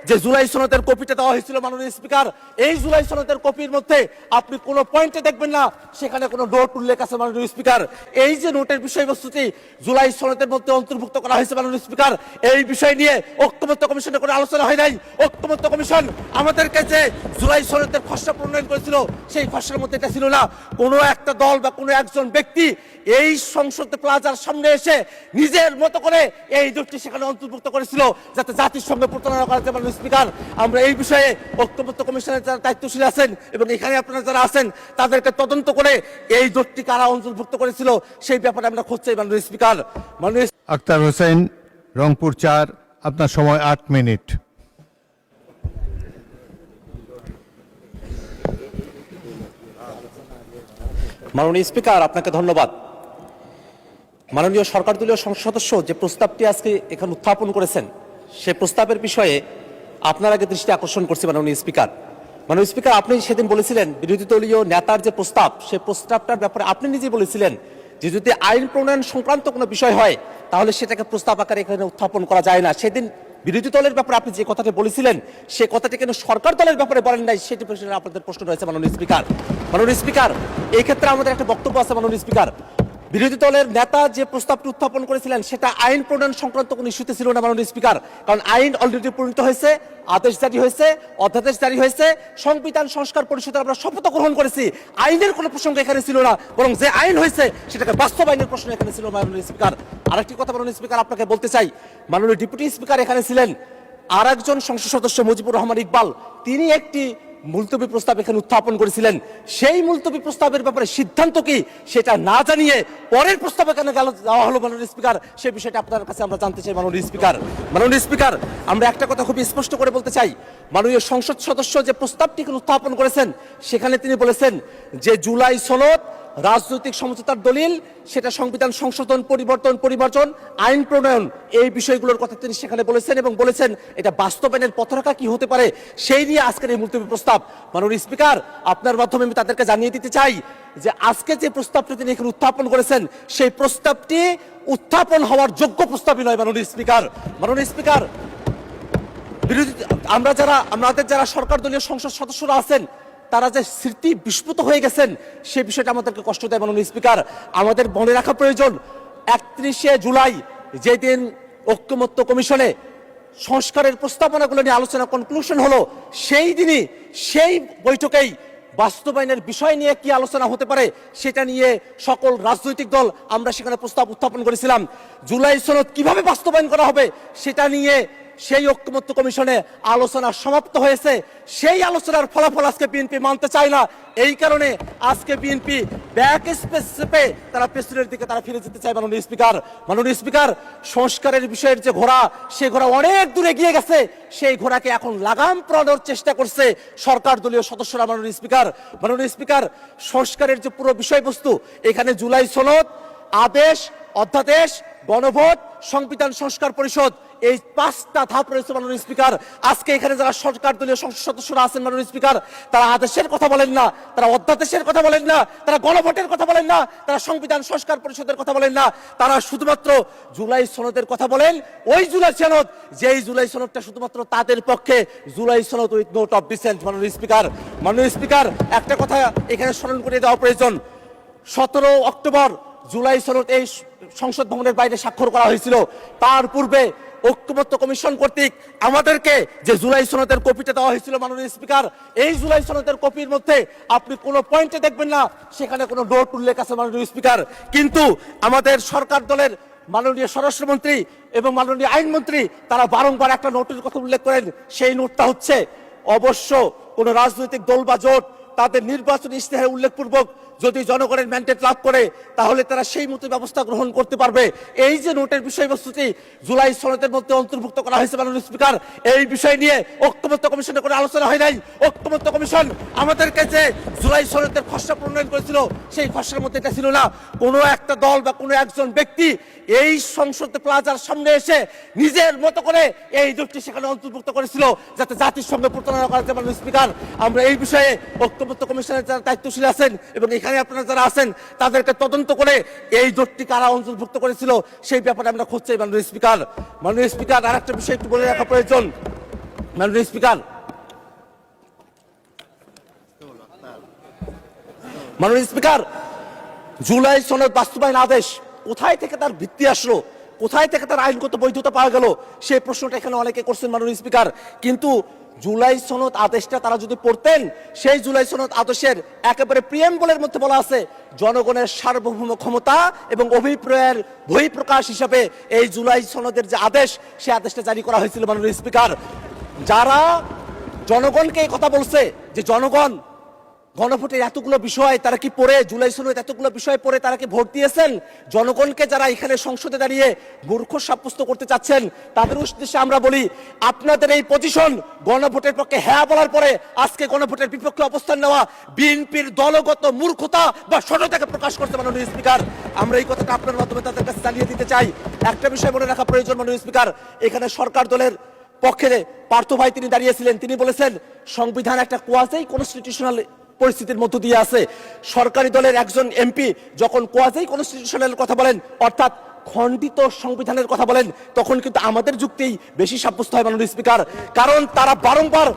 যে জুলাই সনদের কপিটা দেওয়া হয়েছিল মাননীয় স্পিকার, এই জুলাই সনদের কপির মধ্যে আপনি কোনো পয়েন্টে দেখবেন না সেখানে কোনো নোট উল্লেখ আছে মাননীয় স্পিকার। এই যে নোটের বিষয়বস্তুটি জুলাই সনদের মধ্যে অন্তর্ভুক্ত করা হয়েছে মাননীয় স্পিকার, এই বিষয় নিয়ে ঐক্যমত্য কমিশনে কোনো আলোচনা হয় নাই। ঐক্যমত্য কমিশন আমাদেরকে যে জুলাই সনদের খসড়া প্রণয়ন করেছিল সেই খসড়ার মধ্যে এটা ছিল না। কোনো একটা দল বা কোনো একজন ব্যক্তি এই সংসদ প্লাজার সামনে এসে নিজের মতো করে এই জোটটি সেখানে অন্তর্ভুক্ত করেছিল যাতে জাতির সঙ্গে প্রতারণা করা যায়। মাননীয় স্পিকার, আমরা এই বিষয়ে ঐক্যমত্য কমিশনের যারা দায়িত্বশীল আছেন এবং এখানে আপনারা যারা আছেন তাদেরকে তদন্ত করে এই জোটটি কারা অন্তর্ভুক্ত করেছিল সেই ব্যাপারে আমরা খোঁজ চাই মাননীয় স্পিকার। মাননীয় আক্তার হোসেন, রংপুর 4, আপনার সময় 8 মিনিট। মাননীয় স্পিকার, আপনাকে ধন্যবাদ। মাননীয় সরকার দলীয় সংসদ সদস্য যে প্রস্তাবটি আজকে এখানে উত্থাপন করেছেন সেই প্রস্তাবের বিষয়ে আপনার আগে দৃষ্টি আকর্ষণ করছি। মাননীয় স্পিকার, আপনি সেদিন বলেছিলেন বিরোধী দলীয় নেতার যে প্রস্তাব সেই প্রস্তাবটার ব্যাপারে আপনি নিজেই বলেছিলেন যে যদি আইন প্রণয়ন সংক্রান্ত কোনো বিষয় হয় তাহলে সেটাকে প্রস্তাব আকারে এখানে উত্থাপন করা যায় না। সেদিন বিরোধী দলের ব্যাপারে আপনি যে কথাটি বলেছিলেন সে কথাটি কেন সরকার দলের ব্যাপারে বলেন নাই সেটি প্রশ্নে আপনাদের প্রশ্ন রয়েছে। মাননীয় স্পিকার, এই ক্ষেত্রে আমাদের একটা বক্তব্য আছে। মাননীয় স্পিকার, বিরোধী দলের নেতা যে প্রস্তাবটি উত্থাপন করেছিলেন সেটা আইন প্রণয়ন সংক্রান্ত কোনো ইস্যুতে ছিল না মাননীয় স্পিকার, কারণ আইন অলরেডি প্রণীত হয়েছে, আদেশ জারি হয়েছে, অধ্যাদেশ জারি হয়েছে, সংবিধান সংস্কার পরিষদে আমরা শপথ গ্রহণ করেছি। আইনের কোনো প্রসঙ্গ এখানে ছিল না, বরং যে আইন হয়েছে সেটাকে বাস্তবায়নের প্রশ্ন এখানে ছিল। মাননীয় স্পিকার, আরেকটি কথা মাননীয় স্পিকার আপনাকে বলতে চাই, মাননীয় ডেপুটি স্পিকার এখানে ছিলেন, আর একজন সংসদ সদস্য মুজিবুর রহমান ইকবাল, তিনি একটি মুলতবি প্রস্তাব এখানে উত্থাপন করেছিলেন। সেই মুলতবি প্রস্তাবের ব্যাপারে সিদ্ধান্ত কি সেটা না জানিয়ে পরের প্রস্তাবে কেন দেওয়া হলো মাননীয় স্পিকার, সেই বিষয়টা আপনার কাছে আমরা জানতে চাই। মাননীয় স্পিকার, আমরা একটা কথা খুব স্পষ্ট করে বলতে চাই, মাননীয় সংসদ সদস্য যে প্রস্তাবটি উত্থাপন করেছেন সেখানে তিনি বলেছেন যে জুলাই সনদ রাজনৈতিক সমঝোতার দলিল, সেটা সংবিধান সংশোধন, পরিবর্তন, আইন প্রণয়ন, এই বিষয়গুলোর কথা তিনি সেখানে বলেছেন এবং বলেছেন এটা বাস্তবায়নের পথরেখা কি হতে পারে সেই নিয়ে আজকের এই মুলতবি প্রস্তাব। মাননীয় স্পিকার, আপনার মাধ্যমে আমি তাদেরকে জানিয়ে দিতে চাই যে আজকে যে প্রস্তাবটি তিনি এখানে উত্থাপন করেছেন সেই প্রস্তাবটি উত্থাপন হওয়ার যোগ্য প্রস্তাবই নয়। মাননীয় স্পিকার, আমাদের যারা সরকার দলীয় সংসদ সদস্যরা আছেন তারা যে স্মৃতি বিস্মৃত হয়ে গেছেন সেই বিষয়টা আমাদেরকে কষ্ট দেয়। মাননীয় স্পিকার, আমাদের মনে রাখা প্রয়োজন 31শে জুলাই যেদিন ঐক্যমত্য কমিশনে সংস্কারের প্রস্তাবনাগুলো নিয়ে আলোচনা কনক্লুশন হলো, সেই দিনই সেই বৈঠকেই বাস্তবায়নের বিষয় নিয়ে কি আলোচনা হতে পারে সেটা নিয়ে সকল রাজনৈতিক দল আমরা সেখানে প্রস্তাব উত্থাপন করেছিলাম। জুলাই সনদ কিভাবে বাস্তবায়ন করা হবে সেটা নিয়ে সেই ঐক্যমত্য কমিশনে আলোচনা সমাপ্ত হয়েছে। সেই আলোচনার ফলাফল আজকে বিএনপি মানতে চায় না। এই কারণে আজকে বিএনপি ব্যাক স্পেসে তারা পেছনের দিকে তারা ফিরে যেতে চায়। মাননীয় স্পিকার, সংস্কারের বিষয়ের যে ঘোড়া, সেই ঘোড়া অনেক দূরে গিয়ে গেছে। সেই ঘোড়াকে এখন লাগাম পরানোর চেষ্টা করছে সরকার দলীয় সদস্যরা। মাননীয় স্পিকার, সংস্কারের যে পুরো বিষয়বস্তু এখানে জুলাই সনদ, আদেশ, অধ্যাদেশ, গণভোট, সংবিধান সংস্কার পরিষদ, এই 5টা ধাপ রয়েছে। মাননীয় স্পিকার, আজকে এখানে যারা সরকার দলীয় সংসদ সদস্যরা আছেন মাননীয় স্পিকার, তারা আদেশের কথা বলেন না, তারা অধ্যাদেশের কথা বলেন না, তারা গণভোটের কথা বলেন না, তারা সংবিধান সংস্কার পরিষদের কথা বলেন না, তারা শুধুমাত্র জুলাই সনদের কথা বলেন। ওই জুলাই সনদ, যেই জুলাই সনদটা শুধুমাত্র তাদের পক্ষে জুলাই সনদ উইথ নোট অফ ডিসেন্ট। মাননীয় স্পিকার, একটা কথা এখানে স্মরণ করে দেওয়া প্রয়োজন, 17 অক্টোবর জুলাই সনদ এই সংসদ ভবনের বাইরে স্বাক্ষর করা হয়েছিল। তার পূর্বে ঐক্যমত্য কমিশন কর্তৃক আমাদেরকে যে জুলাই সনদের কপিটা দেওয়া হয়েছিল মাননীয় স্পিকার, এই জুলাই সনদের কপির মধ্যে আপনি কোনো পয়েন্টে দেখবেন না সেখানে কোনো নোট উল্লেখ আছে মাননীয় স্পিকার। কিন্তু আমাদের সরকার দলের মাননীয় স্বরাষ্ট্রমন্ত্রী এবং মাননীয় আইনমন্ত্রী তারা বারংবার একটা নোটের কথা উল্লেখ করেন। সেই নোটটা হচ্ছে, অবশ্য কোন রাজনৈতিক দল বা জোট তাদের নির্বাচনী ইশতেহারে উল্লেখপূর্বক যদি জনগণের ম্যান্ডেট লাভ করে তাহলে তারা সেই মতো ব্যবস্থা গ্রহণ করতে পারবে। এই যে নোটের বিষয়বস্তুটি জুলাই সনদের মধ্যে অন্তর্ভুক্ত করা হয়েছে মাননীয় স্পিকার, এই বিষয় নিয়ে ঐক্যমত্য কমিশনে কোনো আলোচনা হয় নাই। ঐক্যমত্য কমিশন আমাদেরকে যে জুলাই সনদের খসড়া প্রণয়ন করেছিল সেই খসড়ার মধ্যে এটা ছিল না। কোনো একটা দল বা কোনো একজন ব্যক্তি এই সংসদ প্লাজার সামনে এসে নিজের মতো করে এই জোটটি সেখানে অন্তর্ভুক্ত করেছিল যাতে জাতির সঙ্গে প্রতারণা করা যায়। মাননীয় স্পিকার, আমরা এই বিষয়ে ঐক্যমত্য কমিশনের যারা দায়িত্বশীল আছেন এবং এখানে আপনারা যারা আছেন তাদেরকে তদন্ত করে এই জোটটি কারা অন্তর্ভুক্ত করেছিল সেই ব্যাপারে আমরা খোঁজ চাই। মাননীয় স্পিকার, আর একটা বিষয় একটু বলে রাখা প্রয়োজন, মাননীয় স্পিকার, মাননীয় স্পিকার, জুলাই সনদ বাস্তবায়ন আদেশ কোথায় থেকে তার ভিত্তি আসলো, কোথায় থেকে তার আইনগত বৈধতা পাওয়া গেল, সেই প্রশ্নটা এখানে অনেকে করছেন মাননীয় স্পিকার। কিন্তু জুলাই সনদ আদেশটা তারা যদি পড়তেন, সেই জুলাই সনদ আদেশের একেবারে প্রিয়াম্বলের মধ্যে বলা আছে জনগণের সার্বভৌম ক্ষমতা এবং অভিপ্রায়ের বহিঃপ্রকাশ হিসাবে এই জুলাই সনদের যে আদেশ, সেই আদেশটা জারি করা হয়েছিল মাননীয় স্পিকার। যারা জনগণকে এই কথা বলছে যে জনগণ গণভোটের এতগুলো বিষয় তারা কি পড়ে, জুলাই সনদ এতগুলো বিষয় পড়ে তারা কি ভোট দিয়েছেন, জনগণকে যারা এখানে সংসদে দাঁড়িয়ে মূর্খ সাব্যস্ত করতে চাচ্ছেন তাদের উদ্দেশ্যে আমরা বলি, আপনাদের এই পজিশন গণভোটের পক্ষে হ্যাঁ বলার পরে আজকে গণভোটের বিপক্ষে অবস্থান নেওয়া বিএনপির দলগত মূর্খতা বা সততাকে প্রকাশ করতে মাননীয় স্পিকার। আমরা এই কথাটা আপনার মাধ্যমে তাদের কাছে জানিয়ে দিতে চাই। একটা বিষয় মনে রাখা প্রয়োজন মাননীয় স্পিকার, এখানে সরকার দলের পক্ষে পার্থ ভাই তিনি দাঁড়িয়েছিলেন, তিনি বলেছেন সংবিধান একটা কোয়াজি কনস্টিটিউশনাল পরিস্থিতির মধ্য দিয়ে আছে। সরকারি দলের একজন এমপি যখন কোয়াজি কনস্টিটিউশনাল কথা বলেন, অর্থাৎ খণ্ডিত সংবিধানের কথা বলেন, তখন কিন্তু আমাদের যুক্তি বেশি সাব্যস্ত হয় মাননীয় স্পিকার, কারণ তারা বারংবার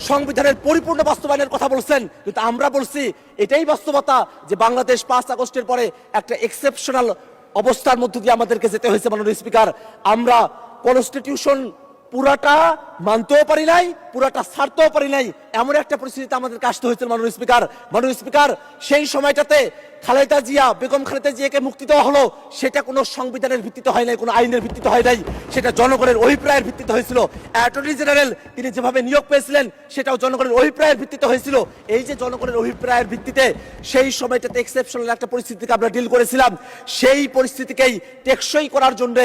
সংবিধানের পরিপূর্ণ বাস্তবায়নের কথা বলছেন। কিন্তু আমরা বলছি এটাই বাস্তবতা যে বাংলাদেশ 5 আগস্টের পরে একটা এক্সেপশনাল অবস্থার মধ্য দিয়ে আমাদেরকে যেতে হয়েছে মাননীয় স্পিকার। আমরা কনস্টিটিউশন পুরাটা মানতেও পারি নাই, পুরাটা ছাড়তেও পারি নাই, এমন একটা পরিস্থিতিতে আমাদেরকে আসতে হয়েছিল মাননীয় স্পিকার। মাননীয় স্পিকার, সেই সময়টাতে খালেদা জিয়া, বেগম খালেদা জিয়াকে মুক্তি দেওয়া হলো, সেটা কোনো সংবিধানের ভিত্তিতে হয় নাই, কোনো আইনের ভিত্তিতে হয় নাই, সেটা জনগণের অভিপ্রায়ের ভিত্তিতে হয়েছিল। অ্যাটর্নি জেনারেল তিনি যেভাবে নিয়োগ পেয়েছিলেন সেটাও জনগণের অভিপ্রায়ের ভিত্তিতে হয়েছিল। এই যে জনগণের অভিপ্রায়ের ভিত্তিতে সেই সময়টাতে এক্সেপশনাল একটা পরিস্থিতিকে আমরা ডিল করেছিলাম, সেই পরিস্থিতিকেই টেকসই করার জন্য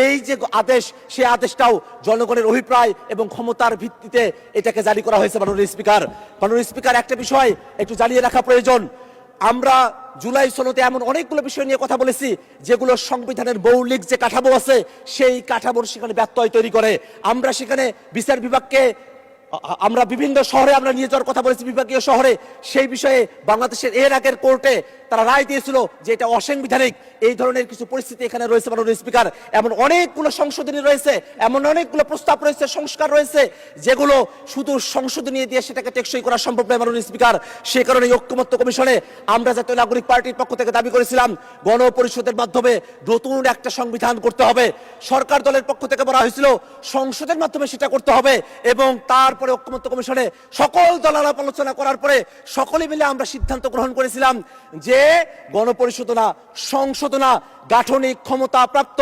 এই যে আদেশ, সেই আদেশটাও জনগণের অভিপ্রায় এবং ক্ষমতার ভিত্তিতে এটাকে জারি করা হয়েছে মাননীয় স্পিকার। মাননীয় স্পিকার, একটা বিষয় একটু জানিয়ে রাখা প্রয়োজন, আমরা জুলাই সনদে এমন অনেকগুলো বিষয় নিয়ে কথা বলেছি যেগুলো সংবিধানের মৌলিক যে কাঠামো আছে সেই কাঠামোর সেখানে ব্যত্যয় তৈরি করে। আমরা সেখানে বিচার বিভাগকে আমরা বিভিন্ন শহরে আমরা নিয়ে যাওয়ার কথা বলেছি, বিভাগীয় শহরে, সেই বিষয়ে বাংলাদেশের এর আগের কোর্টে তারা রায় দিয়েছিল যে এটা অসাংবিধানিক। এই ধরনের কিছু পরিস্থিতি এখানে রয়েছে মাননীয় স্পিকার। এমন অনেকগুলো সংশোধনী রয়েছে, এমন অনেকগুলো প্রস্তাব রয়েছে, সংস্কার রয়েছে, যেগুলো শুধু সংশোধনী দিয়ে সেটাকে টেকসই করা সম্ভব নয় মাননীয় স্পিকার। সে কারণে ঐক্যমত্য কমিশনে আমরা জাতীয় নাগরিক পার্টির পক্ষ থেকে দাবি করেছিলাম গণপরিষদের মাধ্যমে নতুন একটা সংবিধান করতে হবে। সরকার দলের পক্ষ থেকে বলা হয়েছিল সংসদের মাধ্যমে সেটা করতে হবে, এবং তারপরে ঐক্যমত্য কমিশনে সকল দল আলাপ আলোচনা করার পরে সকলে মিলে আমরা সিদ্ধান্ত গ্রহণ করেছিলাম যে গণপরিষদ না, সংশোধনা, গাঠনিক ক্ষমতা প্রাপ্ত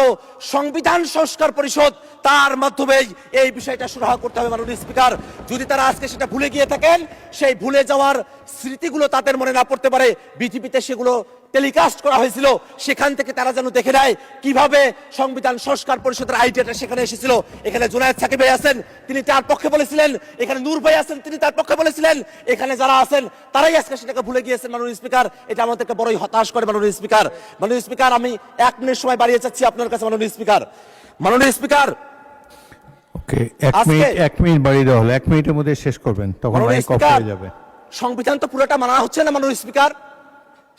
সংবিধান সংস্কার পরিষদ, তার মাধ্যমেই এই বিষয়টা সুরাহা করতে হবে মাননীয় স্পিকার। যদি তারা আজকে সেটা ভুলে গিয়ে থাকেন, সেই ভুলে যাওয়ার স্মৃতিগুলো তাদের মনে না পড়তে পারে, বিটিভিতে সেগুলো টেলিকাস্ট করা হয়েছিল, সেখান থেকে তারা যেন দেখে নেয় কিভাবে সংবিধান সংস্কার পরিষদের আইডিয়াটা সেখানে এসেছিল। এখানে জুনায়েদ সাকিব ভাই আছেন, তিনি তার পক্ষে বলেছিলেন, এখানে নূর ভাই আছেন, তিনি তার পক্ষে বলেছিলেন, এখানে যারা আছেন তারাই আজকে সেটাকে ভুলে গিয়েছেন মাননীয় স্পিকার। এটা আমাদেরকে বড়ই হতাশ করে মাননীয় স্পিকার। মাননীয় স্পিকার, আমি 1 মিনিট সময় বাড়িয়ে চাচ্ছি আপনার কাছে মাননীয় স্পিকার। মাননীয় স্পিকার, ওকে, 1 মিনিট বাড়িয়ে দেওয়া হলো, 1 মিনিটের মধ্যে শেষ করবেন, তখন মাইক অফ হয়ে যাবে। সংবিধান তো পুরোটা মানা হচ্ছে না মাননীয় স্পিকার।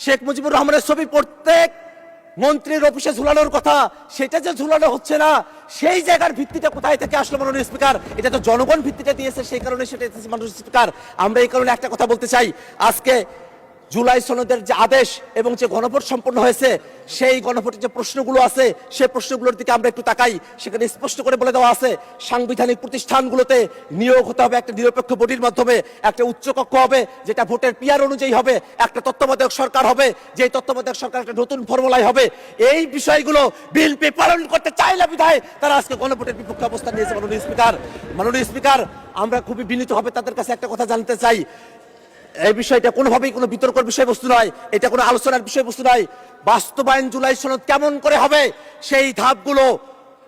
শেখ মুজিবুর রহমানের ছবি প্রত্যেক মন্ত্রীর অফিসে ঝুলানোর কথা, সেটা যে ঝুলানো হচ্ছে না, সেই জায়গার ভিত্তিটা কোথায় থেকে আসলো মাননীয় স্পিকার? এটা তো জনগণ ভিত্তিটা দিয়েছে, সেই কারণে সেটা মাননীয় স্পিকার। আমরা এই কারণে একটা কথা বলতে চাই, আজকে জুলাই সনদের যে আদেশ এবং যে গণভোট সম্পন্ন হয়েছে, সেই গণভোটের যে প্রশ্নগুলো আছে সেই প্রশ্নগুলোর দিকে আমরা একটু তাকাই। সেখানে স্পষ্ট করে বলে দেওয়া আছে সাংবিধানিক প্রতিষ্ঠানগুলোতে নিয়োগ হতে হবে একটা নিরপেক্ষ বডির মাধ্যমে, একটা উচ্চকক্ষ হবে যেটা ভোটের পিয়ার অনুযায়ী হবে, একটা তত্ত্বাবধায়ক সরকার হবে, যে তত্ত্বাবধায়ক সরকার একটা নতুন ফর্মুলায় হবে। এই বিষয়গুলো বিএনপি পালন করতে চায় না বিধায় তারা আজকে গণভোটের বিপক্ষে অবস্থান নিয়েছে মাননীয় স্পিকার। মাননীয় স্পিকার, আমরা খুবই বিনীতভাবে তাদের কাছে একটা কথা জানতে চাই, এই বিষয়টা কোনোভাবেই কোনো বিতর্কের বিষয়বস্তু নয়, এটা কোনো আলোচনার বিষয়বস্তু নয়। বাস্তবায়ন জুলাই সনদ কেমন করে হবে সেই ধাপগুলো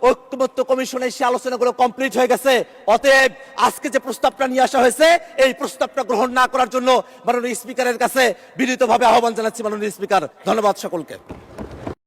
ঐক্যমত্য কমিশনে সেই আলোচনাগুলো কমপ্লিট হয়ে গেছে। অতএব আজকে যে প্রস্তাবটা নিয়ে আসা হয়েছে, এই প্রস্তাবটা গ্রহণ না করার জন্য মাননীয় স্পিকারের কাছে বিনীতভাবে আহ্বান জানাচ্ছি মাননীয় স্পিকার। ধন্যবাদ সকলকে।